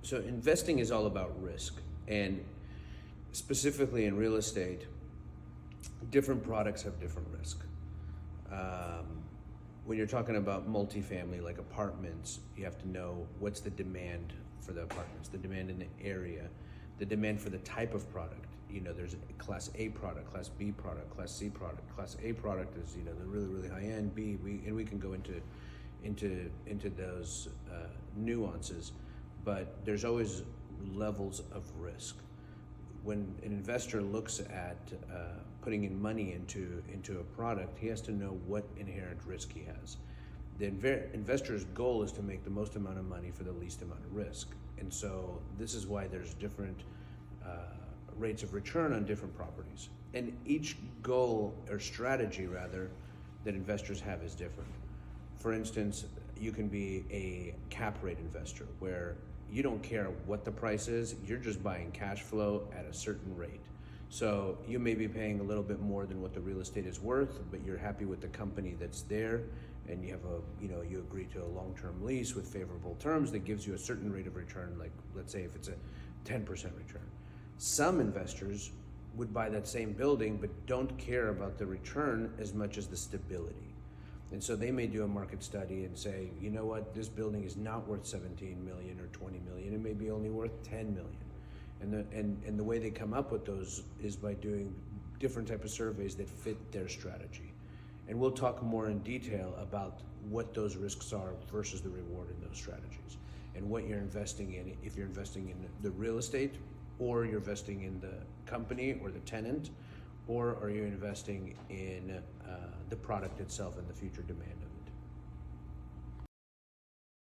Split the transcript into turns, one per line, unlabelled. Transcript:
So investing is all about risk, and specifically in real estate, different products have different risk. When you're talking about multifamily, like apartments, you have to know what's the demand for the apartments, the demand in the area, the demand for the type of product. You know, there's a Class A product, Class B product, Class C product. Class A product is, you know, the really, really high end. B, we can go into those nuances, but there's always levels of risk. When an investor looks at putting in money into a product, he has to know what inherent risk he has. The investor's goal is to make the most amount of money for the least amount of risk. And so this is why there's different rates of return on different properties. And each goal or strategy rather that investors have is different. For instance, you can be a cap rate investor where you don't care what the price is, you're just buying cash flow at a certain rate. So you may be paying a little bit more than what the real estate is worth, but you're happy with the company that's there, and you have you agree to a long-term lease with favorable terms that gives you a certain rate of return, like let's say if it's a 10% return. Some investors would buy that same building but don't care about the return as much as the stability. And so they may do a market study and say, you know what, this building is not worth 17 million or 20 million, it may be only worth 10 million. And the way they come up with those is by doing different type of surveys that fit their strategy. And we'll talk more in detail about what those risks are versus the reward in those strategies, and what you're investing in, if you're investing in the real estate, or you're investing in the company or the tenant, or are you investing in the product itself and the future demand of it.